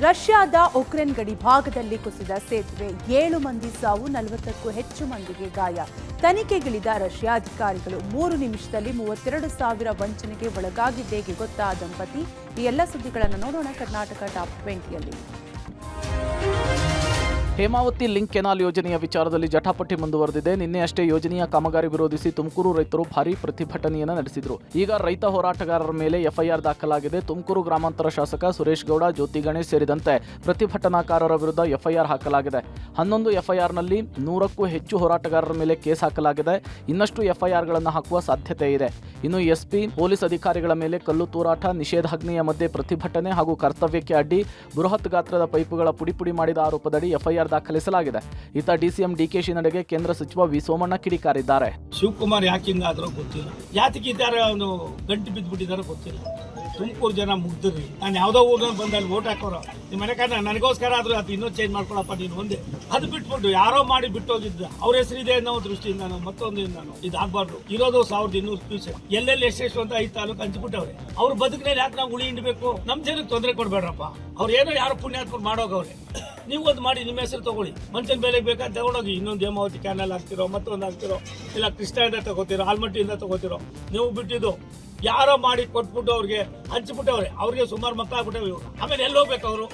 ರಷ್ಯಾದ ಉಕ್ರೇನ್ ಗಡಿ ಭಾಗದಲ್ಲಿ ಕುಸಿದ ಸೇತುವೆ 7 ಮಂದಿ ಸಾವು, 40ಕ್ಕೂ ಹೆಚ್ಚು ಮಂದಿಗೆ ಗಾಯ. ತನಿಖೆಗಿಳಿದ ರಷ್ಯಾ ಅಧಿಕಾರಿಗಳು 3 ನಿಮಿಷದಲ್ಲಿ 32,000 ವಂಚನೆಗೆ ಒಳಗಾಗಿದ್ದೇಗೆ ಗೊತ್ತಾ ದಂಪತಿ. ಈ ಎಲ್ಲ ಸುದ್ದಿಗಳನ್ನು ನೋಡೋಣ ಕರ್ನಾಟಕ ಟಾಪ್ 20ಯಲ್ಲಿ. ಹೇಮಾವತಿ ಲಿಂಕ್ ಕೆನಾಲ್ ಯೋಜನೆಯ ವಿಚಾರದಲ್ಲಿ ಜಟಾಪಟಿ ಮುಂದುವರೆದಿದೆ. ನಿನ್ನೆಯಷ್ಟೇ ಯೋಜನೆಯ ಕಾಮಗಾರಿ ವಿರೋಧಿಸಿ ತುಮಕೂರು ರೈತರು ಭಾರೀ ಪ್ರತಿಭಟನೆಯನ್ನು ನಡೆಸಿದರು. ಈಗ ರೈತ ಹೋರಾಟಗಾರರ ಮೇಲೆ ಎಫ್ಐಆರ್ ದಾಖಲಾಗಿದೆ. ತುಮಕೂರು ಗ್ರಾಮಾಂತರ ಶಾಸಕ ಸುರೇಶ್ ಗೌಡ, ಜ್ಯೋತಿ ಗಣೇಶ್ ಸೇರಿದಂತೆ ಪ್ರತಿಭಟನಾಕಾರರ ವಿರುದ್ಧ ಎಫ್ಐಆರ್ ಹಾಕಲಾಗಿದೆ. 11 ಎಫ್ಐಆರ್ನಲ್ಲಿ 100ಕ್ಕೂ ಹೆಚ್ಚು ಹೋರಾಟಗಾರರ ಮೇಲೆ ಕೇಸ್ ಹಾಕಲಾಗಿದೆ. ಇನ್ನಷ್ಟು ಎಫ್ಐಆರ್ಗಳನ್ನು ಹಾಕುವ ಸಾಧ್ಯತೆ ಇದೆ. ಇನ್ನು ಎಸ್ಪಿ, ಪೊಲೀಸ್ ಅಧಿಕಾರಿಗಳ ಮೇಲೆ ಕಲ್ಲು ತೂರಾಟ, ನಿಷೇಧಾಜ್ಞೆಯ ಮಧ್ಯೆ ಪ್ರತಿಭಟನೆ ಹಾಗೂ ಕರ್ತವ್ಯಕ್ಕೆ ಅಡ್ಡಿ, ಬೃಹತ್ ಗಾತ್ರದ ಪೈಪುಗಳ ಪುಡಿ ಮಾಡಿದ ಆರೋಪದಡಿ ಎಫ್ಐಆರ್ ದಾಖಲಿಸಲಾಗಿದೆ. ಇತ್ತ ಡಿಸಿಎಂ ಡಿಕೆಶಿ ನಡೆಗೆ ಕೇಂದ್ರ ಸಚಿವ ವಿ ಸೋಮಣ್ಣ ಕಿಡಿಕಾರಿದ್ದಾರೆ. ಶಿವಕುಮಾರ್ ಯಾಕಿಂಗಾದ್ರೂ ಗೊತ್ತಿಲ್ಲ, ಯಾತಕ್ಕಿದ್ದಾರೆ ಅವನು ಗಂಟು ಬಿದ್ದುಬಿಟ್ಟಿದಾರೋ ಗೊತ್ತಿಲ್ಲ. ತುಮಕೂರು ಜನ ಮುಗ್ದ್ರಿ. ನಾನು ಯಾವುದೋ ಊರಲ್ಲಿ ಬಂದು ಅಲ್ಲಿ ವೋಟ್ ಹಾಕೋರು ನಿಮ್ಮ ಮನೆ ಕಾರಣ ನನಗೋಸ್ಕರ ಆದ್ರೂ ಅದು ಇನ್ನೂ ಚೇಂಜ್ ಮಾಡ್ಕೊಳಪ್ಪ ನೀನು ಒಂದೇ. ಅದು ಬಿಟ್ಬಿಟ್ಟು ಯಾರೋ ಮಾಡಿ ಬಿಟ್ಟೋಗಿದ್ದ ಅವ್ರ ಹೆಸರಿದೆ ಅನ್ನೋ ದೃಷ್ಟಿಯಿಂದ ಮತ್ತೊಂದು ಇದಾಗಬಾರ್ದು. ಇರೋದು 1200 ಕ್ಯೂಸೆಕ್, ಎಲ್ಲೆಲ್ಲಿ ಎಷ್ಟೆಷ್ಟು ಅಂತ 5 ತಾಲೂಕು ಹಂಚ್ಬಿಟ್ಟವ್ರೆ. ಅವ್ರ ಬದುಕಿನಲ್ಲಿ ಯಾಕೆ ನಾವು ಉಳಿ ಹಿಂಡಬೇಕು? ನಮ್ಮ ಜನಕ್ಕೆ ತೊಂದರೆ ಕೊಡ್ಬೇಡ್ರಪ್ಪ. ಅವ್ರು ಏನೋ ಯಾರೋ ಪುಣ್ಯಾತ್ಮರು ಮಾಡೋಗವ್ರೆ. ನೀವು ಒಂದು ಮಾಡಿ ನಿಮ್ಮ ಹೆಸರು ತಗೊಳ್ಳಿ, ಮನುಷ್ಯನ ಬೆಲೆಗೆ ಬೇಕಾದ ತಗೊಂಡೋಗಿ. ಇನ್ನೊಂದು ಹೇಮಾವತಿ ಕ್ಯಾನಲ್ ಹಾಕ್ತಿರೋ, ಮತ್ತೊಂದು ಹಾಕ್ತಿರೋ, ಇಲ್ಲ ಕೃಷ್ಣದಿಂದ ತಗೋತಿರೋ, ಆಲ್ಮಟ್ಟಿಯಿಂದ ತಗೋತಿರೋ. ನೀವು ಬಿಟ್ಟಿದ್ದು ಯಾರೋ ಮಾಡಿ ಕೊಟ್ಬಿಟ್ಟು ಅವ್ರಿಗೆ ಹಂಚ್ಬಿಟ್ಟವ್ರೆ. ಅವ್ರಿಗೆ ಸುಮಾರು ಮಕ್ಕಳಾಗ್ಬಿಟ್ಟವೆ ಇವರು. ಆಮೇಲೆ ಎಲ್ಲಿ ಹೋಗ್ಬೇಕು ಅವರು?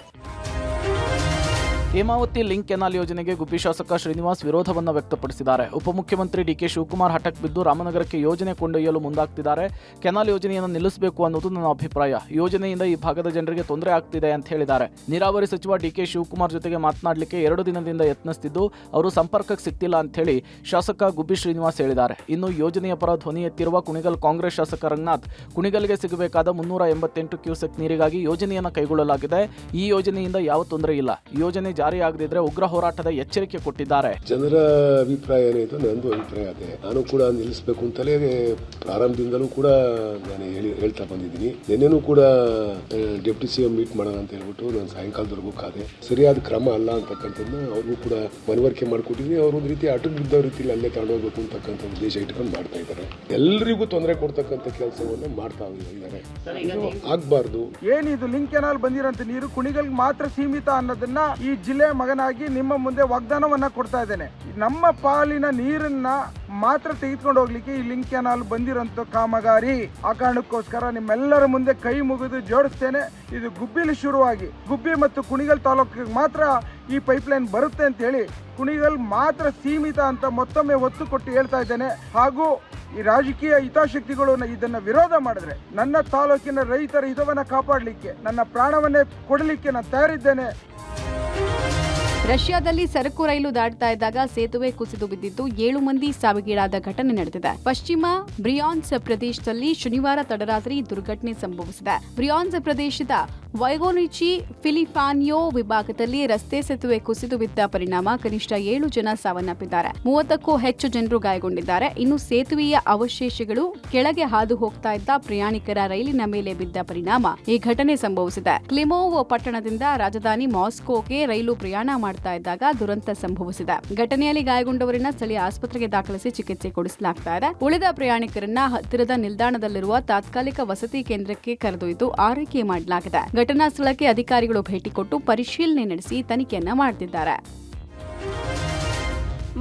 ಹೇಮಾವತಿ ಲಿಂಕ್ ಕೆನಾಲ್ ಯೋಜನೆಗೆ ಗುಬ್ಬಿ ಶಾಸಕ ಶ್ರೀನಿವಾಸ್ ವಿರೋಧವನ್ನು ವ್ಯಕ್ತಪಡಿಸಿದ್ದಾರೆ. ಉಪಮುಖ್ಯಮಂತ್ರಿ ಡಿಕೆ ಶಿವಕುಮಾರ್ ಹಠಕ್ಕೆ ಬಿದ್ದು ರಾಮನಗರಕ್ಕೆ ಯೋಜನೆ ಕೊಂಡೊಯ್ಯಲು ಮುಂದಾಗ್ತಿದ್ದಾರೆ. ಕೆನಾಲ್ ಯೋಜನೆಯನ್ನು ನಿಲ್ಲಿಸಬೇಕು ಅನ್ನೋದು ನನ್ನ ಅಭಿಪ್ರಾಯ. ಯೋಜನೆಯಿಂದ ಈ ಭಾಗದ ಜನರಿಗೆ ತೊಂದರೆ ಆಗ್ತಿದೆ ಅಂತ ಹೇಳಿದ್ದಾರೆ. ನೀರಾವರಿ ಸಚಿವ ಡಿಕೆ ಶಿವಕುಮಾರ್ ಜೊತೆಗೆ ಮಾತನಾಡಲಿಕ್ಕೆ 2 ದಿನದಿಂದ ಯತ್ನಿಸುತ್ತಿದ್ದು ಅವರು ಸಂಪರ್ಕಕ್ಕೆ ಸಿಗ್ತಿಲ್ಲ ಅಂತ ಹೇಳಿ ಶಾಸಕ ಗುಬ್ಬಿ ಶ್ರೀನಿವಾಸ್ ಹೇಳಿದ್ದಾರೆ. ಇನ್ನು ಯೋಜನೆಯ ಪರ ಧ್ವನಿ ಎತ್ತಿರುವ ಕುಣಿಗಲ್ ಕಾಂಗ್ರೆಸ್ ಶಾಸಕ ರಂಗನಾಥ್, ಕುಣಿಗಲ್ಗೆ ಸಿಗಬೇಕಾದ 388 ಕ್ಯೂಸೆಕ್ ನೀರಿಗಾಗಿ ಯೋಜನೆಯನ್ನು ಕೈಗೊಳ್ಳಲಾಗಿದೆ. ಈ ಯೋಜನೆಯಿಂದ ಯಾವ ತೊಂದರೆ ಇಲ್ಲ. ಯೋಜನೆ ಜಾರಿಯಾಗದಿದ್ರೆ ಉಗ್ರ ಹೋರಾಟದ ಎಚ್ಚರಿಕೆ ಕೊಟ್ಟಿದ್ದಾರೆ. ಜನರ ಅಭಿಪ್ರಾಯ ಏನಿದೆ, ನಂದು ಅಭಿಪ್ರಾಯ ಅದೇ. ನಾನು ಕೂಡ ನಿಲ್ಲಿಸಬೇಕು ಅಂತಲೇ ಪ್ರಾರಂಭದಿಂದಲೂ ಕೂಡ ನಾನು ಹೇಳ್ತಾ ಬಂದಿದ್ದೀನಿ. ನಿನ್ನೆನೂ ಕೂಡ ಡೆಪ್ಟಿ ಸಿಎಂ ಮೀಟ್ ಮಾಡೋಣ ಅಂತ ಹೇಳ್ಬಿಟ್ಟು ನಾನು ಸಾಯಂಕಾಲದವರೆಗೂ ಕಾದೆ. ಸರಿಯಾದ ಕ್ರಮ ಅಲ್ಲ ಅಂತಕ್ಕಂಥದ್ದನ್ನ ಅವ್ರಿಗೂ ಕೂಡ ಮನವರಿಕೆ ಮಾಡಿಕೊಟ್ಟಿದ್ದೀನಿ. ಅವ್ರ ಒಂದು ರೀತಿ ಅಟಕ್ ಬಿದ್ದ ರೀತಿಯಲ್ಲಿ ಅಲ್ಲೇ ತಗೊಂಡೋಗ್ಬೇಕು ಅಂತಕ್ಕಂಥ ಉದ್ದೇಶ ಇಟ್ಕೊಂಡು ಮಾಡ್ತಾ ಇದ್ದಾರೆ. ಎಲ್ಲರಿಗೂ ತೊಂದರೆ ಕೊಡ್ತಕ್ಕಂಥ ಕೆಲಸವನ್ನ ಮಾಡ್ತಾ ಇದ್ದಾರೆ. ಇದು ಆಗ್ಬಾರ್ದು. ಏನಿದು ಲಿಂಕ್ ಕೆನಾಲ್ ಬಂದಿರೋಂಥ ನೀರು ಕುಣಿಗಲ್ಗೆ ಮಾತ್ರ ಸೀಮಿತ ಅನ್ನೋದನ್ನ ಈ ಜಿಲ್ಲೆಯ ಮಗನಾಗಿ ನಿಮ್ಮ ಮುಂದೆ ವಾಗ್ದಾನವನ್ನ ಕೊಡ್ತಾ ಇದ್ದೇನೆ. ನಮ್ಮ ಪಾಲಿನ ನೀರನ್ನ ಮಾತ್ರ ತೆಗೆದುಕೊಂಡು ಹೋಗ್ಲಿಕ್ಕೆ ಈ ಲಿಂಕ್ ಕೆನಾಲ್ ಬಂದಿರೋಂಥ ಕಾಮಗಾರಿ. ಆ ಕಾರಣಕ್ಕೋಸ್ಕರ ನಿಮ್ಮೆಲ್ಲರ ಮುಂದೆ ಕೈ ಮುಗಿದು ಜೋಡಿಸ್ತೇನೆ. ಇದು ಗುಬ್ಬಿಲಿ ಶುರುವಾಗಿ ಗುಬ್ಬಿ ಮತ್ತು ಕುಣಿಗಲ್ ತಾಲೂಕಿಗೆ ಮಾತ್ರ ಈ ಪೈಪ್ಲೈನ್ ಬರುತ್ತೆ ಅಂತ ಹೇಳಿ ಕುಣಿಗಲ್ ಮಾತ್ರ ಸೀಮಿತ ಅಂತ ಮತ್ತೊಮ್ಮೆ ಒತ್ತು ಕೊಟ್ಟು ಹೇಳ್ತಾ ಇದ್ದೇನೆ. ಹಾಗೂ ಈ ರಾಜಕೀಯ ಹಿತಾಸಕ್ತಿಗಳು ಇದನ್ನ ವಿರೋಧ ಮಾಡಿದ್ರೆ ನನ್ನ ತಾಲೂಕಿನ ರೈತರ ಹಿತವನ್ನ ಕಾಪಾಡಲಿಕ್ಕೆ, ನನ್ನ ಪ್ರಾಣವನ್ನೇ ಕೊಡಲಿಕ್ಕೆ ನಾನು ತಯಾರಿದ್ದೇನೆ. ರಷ್ಯಾದಲ್ಲಿ ಸರಕು ರೈಲು ದಾಟ್ತಾ ಇದ್ದಾಗ ಸೇತುವೆ ಕುಸಿದು ಬಿದ್ದಿದ್ದು 7 ಮಂದಿ ಸಾವಿಗೀಡಾದ ಘಟನೆ ನಡೆದಿದೆ. ಪಶ್ಚಿಮ ಬ್ರಿಯಾನ್ಸ್ ಪ್ರದೇಶದಲ್ಲಿ ಶನಿವಾರ ತಡರಾತ್ರಿ ದುರ್ಘಟನೆ ಸಂಭವಿಸಿದೆ. ಬ್ರಿಯಾನ್ಸ್ ಪ್ರದೇಶದ ವೈಗೋನಿಚಿ ಫಿಲಿಫಾನಿಯೋ ವಿಭಾಗದಲ್ಲಿ ರಸ್ತೆ ಸೇತುವೆ ಕುಸಿದು ಬಿದ್ದ ಪರಿಣಾಮ ಕನಿಷ್ಠ 7 ಜನ ಸಾವನ್ನಪ್ಪಿದ್ದಾರೆ. 30ಕ್ಕೂ ಹೆಚ್ಚು ಜನರು ಗಾಯಗೊಂಡಿದ್ದಾರೆ. ಇನ್ನು ಸೇತುವೆಯ ಅವಶೇಷಗಳು ಕೆಳಗೆ ಹಾದು ಹೋಗ್ತಾ ಇದ್ದ ಪ್ರಯಾಣಿಕರ ರೈಲಿನ ಮೇಲೆ ಬಿದ್ದ ಪರಿಣಾಮ ಈ ಘಟನೆ ಸಂಭವಿಸಿದೆ. ಕ್ಲಿಮೋವ್ ಪಟ್ಟಣದಿಂದ ರಾಜಧಾನಿ ಮಾಸ್ಕೋಗೆ ರೈಲು ಪ್ರಯಾಣ ಮಾಡ್ತಾ ಇದ್ದಾಗ ದುರಂತ ಸಂಭವಿಸಿದೆ. ಘಟನೆಯಲ್ಲಿ ಗಾಯಗೊಂಡವರನ್ನ ಸ್ಥಳೀಯ ಆಸ್ಪತ್ರೆಗೆ ದಾಖಲಿಸಿ ಚಿಕಿತ್ಸೆ ಕೊಡಿಸಲಾಗ್ತಾ ಇದೆ. ಉಳಿದ ಪ್ರಯಾಣಿಕರನ್ನ ಹತ್ತಿರದ ನಿಲ್ದಾಣದಲ್ಲಿರುವ ತಾತ್ಕಾಲಿಕ ವಸತಿ ಕೇಂದ್ರಕ್ಕೆ ಕರೆದೊಯ್ದು ಆರೈಕೆ ಮಾಡಲಾಗಿದೆ. ಘಟನಾ ಸ್ಥಳಕ್ಕೆ ಅಧಿಕಾರಿಗಳು ಭೇಟಿ ಕೊಟ್ಟು ಪರಿಶೀಲನೆ ನಡೆಸಿ ತನಿಖೆಯನ್ನ ಮಾಡುತ್ತಿದ್ದಾರೆ.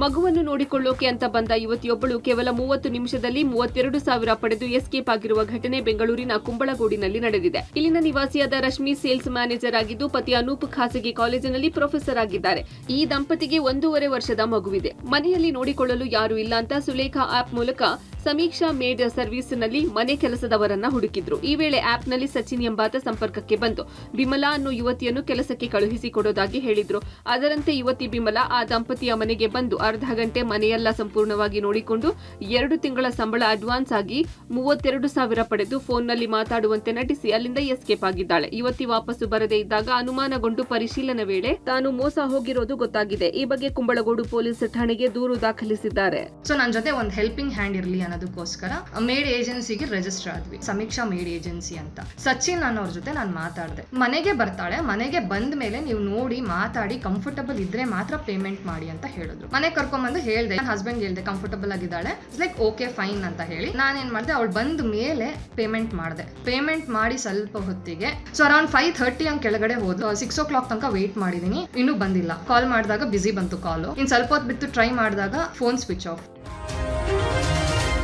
ಮಗುವನ್ನು ನೋಡಿಕೊಳ್ಳೋಕೆ ಅಂತ ಬಂದ ಯುವತಿಯೊಬ್ಬಳು ಕೇವಲ 30 ನಿಮಿಷದಲ್ಲಿ 32,000 ಪಡೆದು ಎಸ್ಕೇಪ್ ಆಗಿರುವ ಘಟನೆ ಬೆಂಗಳೂರಿನ ಕುಂಬಳಗೋಡಿನಲ್ಲಿ ನಡೆದಿದೆ. ಇಲ್ಲಿನ ನಿವಾಸಿಯಾದ ರಶ್ಮಿ ಸೇಲ್ಸ್ ಮ್ಯಾನೇಜರ್ ಆಗಿದ್ದು, ಪತಿ ಅನೂಪ್ ಖಾಸಗಿ ಕಾಲೇಜಿನಲ್ಲಿ ಪ್ರೊಫೆಸರ್ ಆಗಿದ್ದಾರೆ. ಈ ದಂಪತಿಗೆ 1.5 ವರ್ಷದ ಮಗುವಿದೆ. ಮನೆಯಲ್ಲಿ ನೋಡಿಕೊಳ್ಳಲು ಯಾರು ಇಲ್ಲ ಅಂತ ಸುಲೇಖಾ ಆಪ್ ಮೂಲಕ ಸಮೀಕ್ಷಾ ಮೇಡ್ ಸರ್ವಿಸ್ನಲ್ಲಿ ಮನೆ ಕೆಲಸದವರನ್ನ ಹುಡುಕಿದ್ರು. ಈ ವೇಳೆ ಆಪ್ನಲ್ಲಿ ಸಚಿನ್ ಎಂಬಾತ ಸಂಪರ್ಕಕ್ಕೆ ಬಂದು ಬಿಮಲಾ ಅನ್ನೋ ಯುವತಿಯನ್ನು ಕೆಲಸಕ್ಕೆ ಕಳುಹಿಸಿಕೊಡೋದಾಗಿ ಹೇಳಿದ್ರು. ಅದರಂತೆ ಯುವತಿ ಬಿಮಲಾ ಆ ದಂಪತಿಯ ಮನೆಗೆ ಬಂದು ಅರ್ಧ ಗಂಟೆ ಮನೆಯೆಲ್ಲ ಸಂಪೂರ್ಣವಾಗಿ ನೋಡಿಕೊಂಡು 2 ತಿಂಗಳ ಸಂಬಳ ಅಡ್ವಾನ್ಸ್ ಆಗಿ 32,000 ಪಡೆದು ಫೋನ್ನಲ್ಲಿ ಮಾತಾಡುವಂತೆ ನಟಿಸಿ ಅಲ್ಲಿಂದ ಎಸ್ಕೇಪ್ ಆಗಿದ್ದಾಳೆ. ಯುವತಿ ವಾಪಸ್ಸು ಬರದೇ ಇದ್ದಾಗ ಅನುಮಾನಗೊಂಡು ಪರಿಶೀಲನೆ ವೇಳೆ ತಾನು ಮೋಸ ಹೋಗಿರೋದು ಗೊತ್ತಾಗಿದೆ. ಈ ಬಗ್ಗೆ ಕುಂಬಳಗೋಡು ಪೊಲೀಸ್ ಠಾಣೆಗೆ ದೂರು ದಾಖಲಿಸಿದ್ದಾರೆ. ಸೊ ನನ್ನ ಜೊತೆ ಒಂದು ಹೆಲ್ಪಿಂಗ್ ಹ್ಯಾಂಡ್ ಇರಲಿ ಅನ್ನೋದು ಅನ್ನೋದಕ್ಕೋಸ್ಕರ ಮೇಡ್ ಏಜೆನ್ಸಿಗೆ ರಿಜಿಸ್ಟರ್ ಆದ್ವಿ, ಸಮೀಕ್ಷಾ ಮೇಡ್ ಏಜೆನ್ಸಿ ಅಂತ. ಸಚಿನ್ ಅನ್ನೋರ್ ಜೊತೆ ನಾನು ಮಾತಾಡಿದೆ. ಮನೆಗೆ ಬರ್ತಾಳೆ, ಮನೆಗೆ ಬಂದ ಮೇಲೆ ನೀವು ನೋಡಿ ಮಾತಾಡಿ ಕಂಫರ್ಟಬಲ್ ಇದ್ರೆ ಮಾತ್ರ ಪೇಮೆಂಟ್ ಮಾಡಿ ಅಂತ ಹೇಳಿದ್ರು. ಮನೆಗೆ ಕರ್ಕೊಂಡ್ಬಂದು ಹೇಳ್ದೆ, ನನ್ನ ಹಸ್ಬೆಂಡ್ ಹೇಳ್ದೆ ಕಂಫರ್ಟಬಲ್ ಆಗಿದ್ದಾಳೆ, ಲೈಕ್ ಓಕೆ ಫೈನ್ ಅಂತ ಹೇಳಿ ನಾನೇನ್ ಮಾಡಿದೆ, ಅವಳು ಬಂದ ಮೇಲೆ ಪೇಮೆಂಟ್ ಮಾಡಿದೆ. ಪೇಮೆಂಟ್ ಮಾಡಿ ಸ್ವಲ್ಪ ಹೊತ್ತಿಗೆ ಸೊ ಅರೌಂಡ್ 5:30 ಹಂಗೆ ಕೆಳಗಡೆ ಹೋದ್ರು. 6 o'clock ತನಕ ವೇಟ್ ಮಾಡಿದೀನಿ, ಇನ್ನೂ ಬಂದಿಲ್ಲ. ಕಾಲ್ ಮಾಡಿದಾಗ ಬಿಸಿ ಬಂತು ಕಾಲು. ಇನ್ ಸ್ವಲ್ಪ ಹೊತ್ತು ಬಿಟ್ಟು ಟ್ರೈ ಮಾಡಿದಾಗ ಫೋನ್ ಸ್ವಿಚ್ ಆಫ್.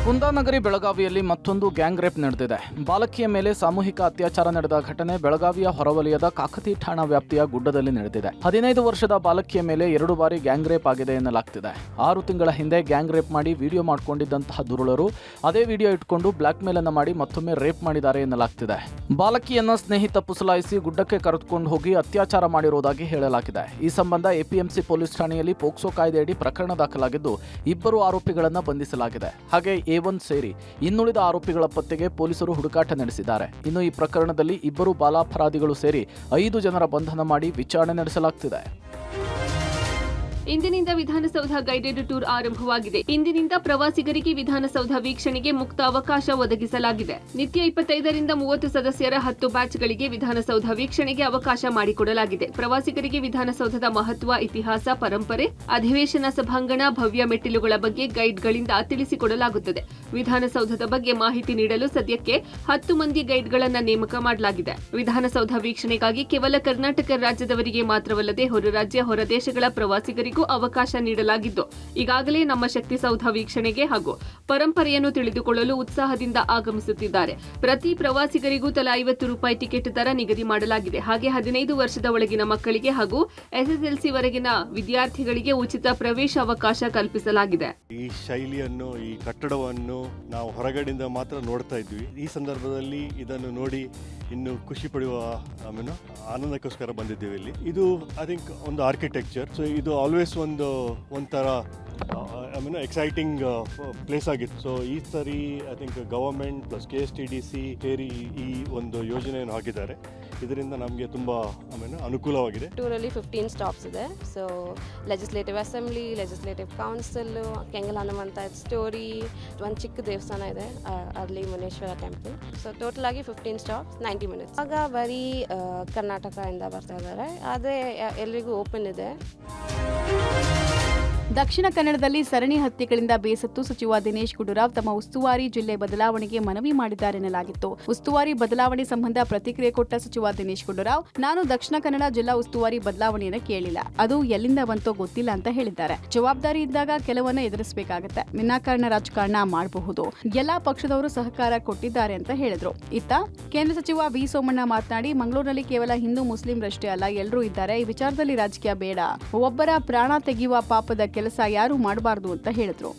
ಕುಂದಾನಗರಿ ಬೆಳಗಾವಿಯಲ್ಲಿ ಮತ್ತೊಂದು ಗ್ಯಾಂಗ್ ರೇಪ್ ನಡೆದಿದೆ. ಬಾಲಕಿಯ ಮೇಲೆ ಸಾಮೂಹಿಕ ಅತ್ಯಾಚಾರ ನಡೆದ ಘಟನೆ ಬೆಳಗಾವಿಯ ಹೊರವಲಯದ ಕಾಕತಿ ಠಾಣಾ ವ್ಯಾಪ್ತಿಯ ಗುಡ್ಡದಲ್ಲಿ ನಡೆದಿದೆ. 15 ವರ್ಷದ ಬಾಲಕಿಯ ಮೇಲೆ 2 ಬಾರಿ ಗ್ಯಾಂಗ್ ರೇಪ್ ಆಗಿದೆ ಎನ್ನಲಾಗ್ತಿದೆ. 6 ತಿಂಗಳ ಹಿಂದೆ ಗ್ಯಾಂಗ್ ರೇಪ್ ಮಾಡಿ ವಿಡಿಯೋ ಮಾಡಿಕೊಂಡಿದ್ದಂತಹ ದುರುಳರು ಅದೇ ವಿಡಿಯೋ ಇಟ್ಕೊಂಡು ಬ್ಲಾಕ್ ಮೇಲ್ ಅನ್ನು ಮಾಡಿ ಮತ್ತೊಮ್ಮೆ ರೇಪ್ ಮಾಡಿದ್ದಾರೆ ಎನ್ನಲಾಗ್ತಿದೆ. ಬಾಲಕಿಯನ್ನ ಸ್ನೇಹಿತ ಪುಸಲಾಯಿಸಿ ಗುಡ್ಡಕ್ಕೆ ಕರೆದುಕೊಂಡು ಹೋಗಿ ಅತ್ಯಾಚಾರ ಮಾಡಿರುವುದಾಗಿ ಹೇಳಲಾಗಿದೆ. ಈ ಸಂಬಂಧ ಎಪಿಎಂಸಿ ಪೊಲೀಸ್ ಠಾಣೆಯಲ್ಲಿ ಪೋಕ್ಸೋ ಕಾಯ್ದೆಯಡಿ ಪ್ರಕರಣ ದಾಖಲಾಗಿದ್ದು 2 ಆರೋಪಿಗಳನ್ನು ಬಂಧಿಸಲಾಗಿದೆ. ಹಾಗೆ A1 ಸೇರಿ ಇನ್ನುಳಿದ ಆರೋಪಿಗಳ ಪತ್ತೆಗೆ ಪೊಲೀಸರು ಹುಡುಕಾಟ ನಡೆಸಿದ್ದಾರೆ. ಇನ್ನು ಈ ಪ್ರಕರಣದಲ್ಲಿ 2 ಬಾಲಾಪರಾಧಿಗಳು ಸೇರಿ 5 ಜನರ ಬಂಧನ ಮಾಡಿ ವಿಚಾರಣೆ ನಡೆಸಲಾಗುತ್ತಿದೆ. ಇಂದಿನಿಂದ ವಿಧಾನಸೌಧ ಗೈಡೆಡ್ ಟೂರ್ ಆರಂಭವಾಗಿದೆ. ಇಂದಿನಿಂದ ಪ್ರವಾಸಿಗರಿಗೆ ವಿಧಾನಸೌಧ ವೀಕ್ಷಣೆಗೆ ಮುಕ್ತ ಅವಕಾಶ ಒದಗಿಸಲಾಗಿದೆ. ನಿತ್ಯ 25 ರಿಂದ 30 ಸದಸ್ಯರ 10 ಬ್ಯಾಚ್ಗಳಿಗೆ ವಿಧಾನಸೌಧ ವೀಕ್ಷಣೆಗೆ ಅವಕಾಶ ಮಾಡಿಕೊಡಲಾಗಿದೆ. ಪ್ರವಾಸಿಗರಿಗೆ ವಿಧಾನಸೌಧದ ಮಹತ್ವ, ಇತಿಹಾಸ, ಪರಂಪರೆ, ಅಧಿವೇಶನ ಸಭಾಂಗಣ, ಭವ್ಯ ಮೆಟ್ಟಿಲುಗಳ ಬಗ್ಗೆ ಗೈಡ್ಗಳಿಂದ ತಿಳಿಸಿಕೊಡಲಾಗುತ್ತದೆ. ವಿಧಾನಸೌಧದ ಬಗ್ಗೆ ಮಾಹಿತಿ ನೀಡಲು ಸದ್ಯಕ್ಕೆ 10 ಮಂದಿ ಗೈಡ್ಗಳನ್ನು ನೇಮಕ ಮಾಡಲಾಗಿದೆ. ವಿಧಾನಸೌಧ ವೀಕ್ಷಣೆಗಾಗಿ ಕೇವಲ ಕರ್ನಾಟಕ ರಾಜ್ಯದವರಿಗೆ ಮಾತ್ರವಲ್ಲದೆ ಹೊರ ರಾಜ್ಯ, ಹೊರ ದೇಶಗಳ ಪ್ರವಾಸಿಗರಿಗೆ ಅವಕಾಶ ನೀಡಲಾಗಿದ್ದು ಈಗಾಗಲೇ ನಮ್ಮ ಶಕ್ತಿಸೌಧ ವೀಕ್ಷಣೆಗೆ ಹಾಗೂ ಪರಂಪರೆಯನ್ನು ತಿಳಿದುಕೊಳ್ಳಲು ಉತ್ಸಾಹದಿಂದ ಆಗಮಿಸುತ್ತಿದ್ದಾರೆ. ಪ್ರತಿ ಪ್ರವಾಸಿಗರಿಗೂ ತಲಾ 50 ರೂಪಾಯಿ ಟಿಕೆಟ್ ದರ ನಿಗದಿ ಮಾಡಲಾಗಿದೆ. ಹಾಗೆ 15 ವರ್ಷದ ಒಳಗಿನ ಮಕ್ಕಳಿಗೆ ಹಾಗೂ SSLC ವರೆಗಿನ ವಿದ್ಯಾರ್ಥಿಗಳಿಗೆ ಉಚಿತ ಪ್ರವೇಶ ಅವಕಾಶ ಕಲ್ಪಿಸಲಾಗಿದೆ. ಈ ಶೈಲಿಯನ್ನು, ಈ ಕಟ್ಟಡವನ್ನು ನಾವು ಹೊರಗಡೆಯಿಂದ ಮಾತ್ರ ನೋಡ್ತಾ ಇದ್ವಿ. ಈ ಸಂದರ್ಭದಲ್ಲಿ ಇದನ್ನು ನೋಡಿ ಇನ್ನು ಖುಷಿ ಪಡುವ ಆನಂದಕ್ಕೋಸ್ಕರ ಬಂದಿದ್ದೇವೆ ಇಲ್ಲಿ. ಇದು ಐ ಥಿಂಕ್ ಒಂದು ಆರ್ಕಿಟೆಕ್ಚರ್, ಸೊ ಇದು ಆಲ್ವೇಸ್ ಒಂಥರ ಎಕ್ಸೈಟಿಂಗ್ ಪ್ಲೇಸ್ ಆಗಿತ್ತು. ಸೊ ಈ ಸರಿ I think government plus KSTDC ಸೇರಿ ಈ ಒಂದು ಯೋಜನೆಯನ್ನು ಹಾಕಿದ್ದಾರೆ. ಇದರಿಂದ ನಮಗೆ ತುಂಬ ಅನುಕೂಲವಾಗಿದೆ. ಟೂರಲ್ಲಿ 15 ಸ್ಟಾಪ್ಸ್ ಇದೆ. So legislative assembly, legislative council, Kengal Hanumantha story, ಒಂದು ಚಿಕ್ಕ ದೇವಸ್ಥಾನ ಇದೆ, ಅರ್ಲಿ ಮುನೇಶ್ವರ ಟೆಂಪಲ್. ಸೊ ಟೋಟಲ್ ಆಗಿ 15 ಸ್ಟಾಪ್ಸ್, 90 ಮಿನಿಟ್ಸ್. ಆಗ ಬರೀ ಕರ್ನಾಟಕದಿಂದ ಬರ್ತಾ ಇದ್ದಾರೆ, ಆದರೆ ಎಲ್ರಿಗೂ ಓಪನ್ ಇದೆ. ದಕ್ಷಿಣ ಕನ್ನಡದಲ್ಲಿ ಸರಣಿ ಹತ್ಯೆಗಳಿಂದ ಬೇಸತ್ತು ಸಚಿವ ದಿನೇಶ್ ಗುಂಡೂರಾವ್ ತಮ್ಮ ಉಸ್ತುವಾರಿ ಜಿಲ್ಲೆ ಬದಲಾವಣೆಗೆ ಮನವಿ ಮಾಡಿದ್ದಾರೆನ್ನಲಾಗಿತ್ತು. ಉಸ್ತುವಾರಿ ಬದಲಾವಣೆ ಸಂಬಂಧ ಪ್ರತಿಕ್ರಿಯೆ ಕೊಟ್ಟ ಸಚಿವ ದಿನೇಶ್ ಗುಂಡೂರಾವ್, ನಾನು ದಕ್ಷಿಣ ಕನ್ನಡ ಜಿಲ್ಲಾ ಉಸ್ತುವಾರಿ ಬದಲಾವಣೆಯನ್ನು ಕೇಳಿಲ್ಲ, ಅದು ಎಲ್ಲಿಂದ ಬಂತೋ ಗೊತ್ತಿಲ್ಲ ಅಂತ ಹೇಳಿದ್ದಾರೆ. ಜವಾಬ್ದಾರಿ ಇದ್ದಾಗ ಕೆಲವನ್ನ ಎದುರಿಸಬೇಕಾಗತ್ತೆ, ವಿನಾಕಾರಣ ರಾಜಕಾರಣ ಮಾಡಬಹುದು, ಎಲ್ಲಾ ಪಕ್ಷದವರು ಸಹಕಾರ ಕೊಟ್ಟಿದ್ದಾರೆ ಅಂತ ಹೇಳಿದ್ರು. ಇತ್ತ ಕೇಂದ್ರ ಸಚಿವ ವಿ ಸೋಮಣ್ಣ ಮಾತನಾಡಿ, ಮಂಗಳೂರಿನಲ್ಲಿ ಕೇವಲ ಹಿಂದೂ ಮುಸ್ಲಿಂರಷ್ಟೇ ಅಲ್ಲ, ಎಲ್ಲರೂ ಇದ್ದಾರೆ, ಈ ವಿಚಾರದಲ್ಲಿ ರಾಜಕೀಯ ಬೇಡ, ಒಬ್ಬರ ಪ್ರಾಣ ತೆಗೆಯುವ ಪಾಪದ ಕೆಲಸ ಯಾರು ಮಾಡಬಾರದು ಅಂತ ಹೇಳಿದ್ರು.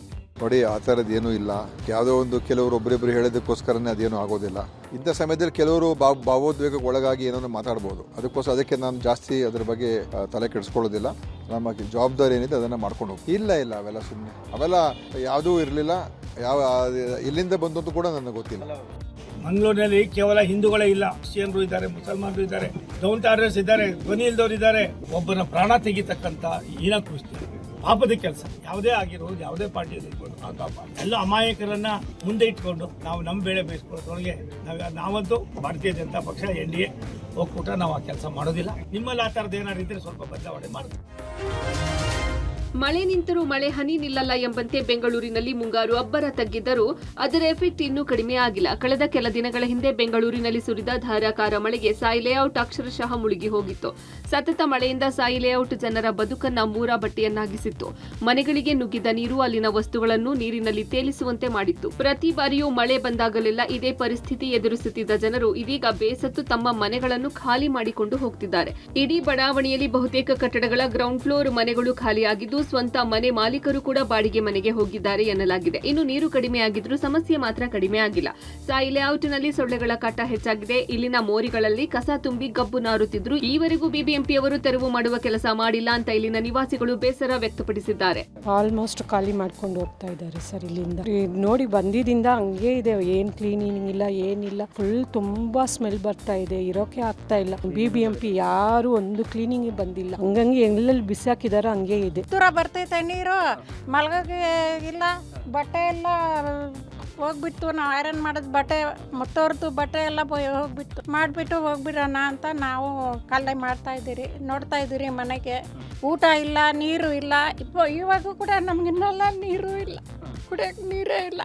ನೋಡಿ, ಆ ಥರದ್ದು ಏನೂ ಇಲ್ಲ. ಯಾವುದೋ ಒಂದು ಕೆಲವರು ಒಬ್ಬರಿಬ್ಬರು ಹೇಳೋದಕ್ಕೋಸ್ಕರನೇ ಅದೇನೂ ಆಗೋದಿಲ್ಲ. ಇಂಥ ಸಮಯದಲ್ಲಿ ಕೆಲವರು ಭಾವೋದ್ವೇಗಕ್ಕೆ ಒಳಗಾಗಿ ಏನೋ ಮಾತಾಡ್ಬೋದು. ಅದಕ್ಕೆ ನಾನು ಜಾಸ್ತಿ ಅದ್ರ ಬಗ್ಗೆ ತಲೆ ಕೆಡಿಸ್ಕೊಳ್ಳೋದಿಲ್ಲ. ನಮ್ಮ ಜವಾಬ್ದಾರಿ ಏನಿದೆ ಅದನ್ನು ಮಾಡ್ಕೊಂಡು ಹೋಗಿ. ಇಲ್ಲ ಅವೆಲ್ಲ ಸುಮ್ಮನೆ, ಅವೆಲ್ಲ ಯಾವುದೂ ಇರಲಿಲ್ಲ. ಎಲ್ಲಿಂದ ಬಂತು ಅಂತ ಕೂಡ ನನಗೆ ಗೊತ್ತಿಲ್ಲ. ಮಂಗಳೂರಿನಲ್ಲಿ ಕೇವಲ ಹಿಂದೂಗಳೇ ಇಲ್ಲ, ಕ್ರಿಶ್ಚಿಯನ್ರು ಇದ್ದಾರೆ, ಮುಸಲ್ಮಾನರು ಇದ್ದಾರೆ, ಡೌನ್ ಆರ್ಡರ್ಸ್ ಇದ್ದಾರೆ, ಧ್ವನಿ ಇಲ್ದವರು ಇದ್ದಾರೆ. ಒಬ್ಬನ ಪ್ರಾಣ ತೆಗಿತಕ್ಕಂಥ ಹೀನ ಕೃತ್ಯ, ಪಾಪದ ಕೆಲಸ ಯಾವುದೇ ಆಗಿರೋದು, ಯಾವುದೇ ಪಾರ್ಟಿಯಲ್ಲಿ ಇಟ್ಕೊಂಡು ಎಲ್ಲ ಅಮಾಯಕರನ್ನ ಮುಂದೆ ಇಟ್ಕೊಂಡು ನಾವು ನಮ್ಮ ಬೆಳೆ ಬೇಯಿಸ್ಕೊಳ್ಳೋದ್ರೊಳಗೆ ನಾವಂತೂ ಭಾರತೀಯ ಜನತಾ ಪಕ್ಷ NDA ಒಕ್ಕೂಟ ನಾವು ಆ ಕೆಲಸ ಮಾಡೋದಿಲ್ಲ. ನಿಮ್ಮಲ್ಲಿ ಆ ಥರದ್ದು ಏನಾದ್ರು ಇದ್ರೆ ಸ್ವಲ್ಪ ಬದಲಾವಣೆ ಮಾಡ್ತೀವಿ. ಮಳೆ ನಿಂತರೂ ಮಳೆ ಹನಿ ನಿಲ್ಲಲ್ಲ ಎಂಬಂತೆ ಬೆಂಗಳೂರಿನಲ್ಲಿ ಮುಂಗಾರು ಅಬ್ಬರ ತಗ್ಗಿದ್ದರೂ ಅದರ ಎಫೆಕ್ಟ್ ಇನ್ನೂ ಕಡಿಮೆ ಆಗಿಲ್ಲ. ಕಳೆದ ಕೆಲ ದಿನಗಳ ಹಿಂದೆ ಬೆಂಗಳೂರಿನಲ್ಲಿ ಸುರಿದ ಧಾರಾಕಾರ ಮಳೆಗೆ ಸಾಯಿ ಲೇಔಟ್ ಅಕ್ಷರಶಃ ಮುಳುಗಿ ಹೋಗಿತ್ತು. ಸತತ ಮಳೆಯಿಂದ ಸಾಯಿ ಲೇಔಟ್ ಜನರ ಬದುಕನ್ನ ಮೂರ ಬಟ್ಟೆಯನ್ನಾಗಿಸಿತ್ತು. ಮನೆಗಳಿಗೆ ನುಗ್ಗಿದ ನೀರು ಅಲ್ಲಿನ ವಸ್ತುಗಳನ್ನು ನೀರಿನಲ್ಲಿ ತೇಲಿಸುವಂತೆ ಮಾಡಿತ್ತು. ಪ್ರತಿ ಬಾರಿಯೂ ಮಳೆ ಬಂದಾಗಲೆಲ್ಲ ಇದೇ ಪರಿಸ್ಥಿತಿ ಎದುರಿಸುತ್ತಿದ್ದ ಜನರು ಇದೀಗ ಬೇಸತ್ತು ತಮ್ಮ ಮನೆಗಳನ್ನು ಖಾಲಿ ಮಾಡಿಕೊಂಡು ಹೋಗ್ತಿದ್ದಾರೆ. ಇಡೀ ಬಡಾವಣೆಯಲ್ಲಿ ಬಹುತೇಕ ಕಟ್ಟಡಗಳ ಗ್ರೌಂಡ್ ಫ್ಲೋರ್ ಮನೆಗಳು ಖಾಲಿಯಾಗಿದ್ದು ಸ್ವಂತ ಮನೆ ಮಾಲೀಕರು ಕೂಡ ಬಾಡಿಗೆ ಮನೆಗೆ ಹೋಗಿದ್ದಾರೆ ಎನ್ನಲಾಗಿದೆ. ಇನ್ನು ನೀರು ಕಡಿಮೆಯಾಗಿದ್ರೂ ಸಮಸ್ಯೆ ಮಾತ್ರ ಕಡಿಮೆ ಆಗಿಲ್ಲ. ಸಾಯಿ ಲೇಔಟ್ನಲ್ಲಿ ಸೊಳ್ಳೆಗಳ ಕಾಟ ಹೆಚ್ಚಾಗಿದೆ. ಇಲ್ಲಿನ ಮೋರಿಗಳಲ್ಲಿ ಕಸ ತುಂಬಿ ಗಬ್ಬು ನಾರುತ್ತಿದ್ರು. ಈವರೆಗೂ ಬಿಬಿಎಂಪಿಯವರು ತೆರವು ಮಾಡುವ ಕೆಲಸ ಮಾಡಿಲ್ಲ ಅಂತ ಇಲ್ಲಿನ ನಿವಾಸಿಗಳು ಬೇಸರ ವ್ಯಕ್ತಪಡಿಸಿದ್ದಾರೆ. ಆಲ್ಮೋಸ್ಟ್ ಖಾಲಿ ಮಾಡ್ಕೊಂಡು ಹೋಗ್ತಾ ಇದ್ದಾರೆ ಸರ್. ಇಲ್ಲಿಂದ ನೋಡಿ ಬಂದಿದಿಂದ ಹಂಗೆ ಇದೆ, ಏನ್ ಕ್ಲೀನಿಂಗ್ ಇಲ್ಲ, ಏನಿಲ್ಲ. ಫುಲ್ ತುಂಬಾ ಸ್ಮೆಲ್ ಬರ್ತಾ ಇದೆ, ಇರೋಕೆ ಆಗ್ತಾ ಇಲ್ಲ. ಬಿಬಿಎಂಪಿ ಯಾರು ಒಂದು ಕ್ಲೀನಿಂಗ್ ಬಂದಿಲ್ಲ. ಹಂಗಂಗೆ ಎಲ್ಲೆಲ್ಲಿ ಬಿಸಾಕಿದಾರ ಹಂಗೆ ಇದೆ. ಬರ್ತೈತೆ ನೀರು, ಮಲ್ಗೋಕೆ ಇಲ್ಲ, ಬಟ್ಟೆ ಎಲ್ಲ ಹೋಗ್ಬಿಟ್ಟು ನಾವು ಐರನ್ ಮಾಡೋದು ಬಟ್ಟೆ ಮೊತ್ತವ್ರದ್ದು ಬಟ್ಟೆ ಎಲ್ಲ ಹೋಗ್ಬಿಟ್ಟು ಮಾಡಿಬಿಟ್ಟು ಹೋಗ್ಬಿಡೋಣ ಅಂತ ನಾವು ಕಲ್ಲೆ ಮಾಡ್ತಾ ಇದ್ದೀರಿ, ನೋಡ್ತಾ ಇದ್ದೀರಿ. ಮನೆಗೆ ಊಟ ಇಲ್ಲ, ನೀರು ಇಲ್ಲ. ಇವಾಗೂ ಕೂಡ ನಮಗಿನ್ನೆಲ್ಲ ನೀರು ಇಲ್ಲ, ಕುಡಿಯೋಕ್ಕೆ ನೀರೇ ಇಲ್ಲ.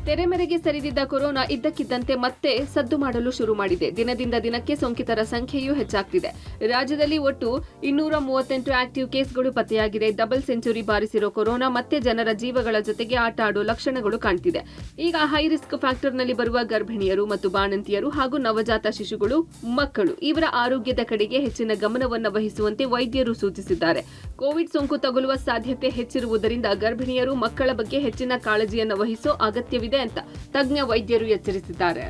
ತೆರೆಮೆರೆಗೆ ಸರಿದಿದ್ದ ಕೊರೋನಾ ಇದ್ದಕ್ಕಿದ್ದಂತೆ ಮತ್ತೆ ಸದ್ದು ಮಾಡಲು ಶುರು ಮಾಡಿದೆ. ದಿನದಿಂದ ದಿನಕ್ಕೆ ಸೋಂಕಿತರ ಸಂಖ್ಯೆಯೂ ಹೆಚ್ಚಾಗ್ತಿದೆ. ರಾಜ್ಯದಲ್ಲಿ ಒಟ್ಟು 238 ಆಕ್ಟಿವ್ ಕೇಸ್ಗಳು ಪತ್ತೆಯಾಗಿದೆ. ಡಬಲ್ ಸೆಂಚುರಿ ಬಾರಿಸಿರೋ ಕೊರೋನಾ ಮತ್ತೆ ಜನರ ಜೀವಗಳ ಜೊತೆಗೆ ಆಟ ಆಡೋ ಲಕ್ಷಣಗಳು ಕಾಣ್ತಿದೆ. ಈಗ ಹೈ ರಿಸ್ಕ್ ಫ್ಯಾಕ್ಟರ್ನಲ್ಲಿ ಬರುವ ಗರ್ಭಿಣಿಯರು ಮತ್ತು ಬಾಣಂತಿಯರು ಹಾಗೂ ನವಜಾತ ಶಿಶುಗಳು, ಮಕ್ಕಳು ಇವರ ಆರೋಗ್ಯದ ಕಡೆಗೆ ಹೆಚ್ಚಿನ ಗಮನವನ್ನು ವಹಿಸುವಂತೆ ವೈದ್ಯರು ಸೂಚಿಸಿದ್ದಾರೆ. ಕೋವಿಡ್ ಸೋಂಕು ತಗುಲುವ ಸಾಧ್ಯತೆ ಹೆಚ್ಚಿರುವುದರಿಂದ ಗರ್ಭಿಣಿಯರು, ಮಕ್ಕಳ ಬಗ್ಗೆ ಹೆಚ್ಚಿನ ಕಾಳಜಿಯನ್ನು ವಹಿಸೋ ಅಗತ್ಯವಿದೆ ಅಂತ ತಜ್ಞ ವೈದ್ಯರು ಎಚ್ಚರಿಸಿದ್ದಾರೆ.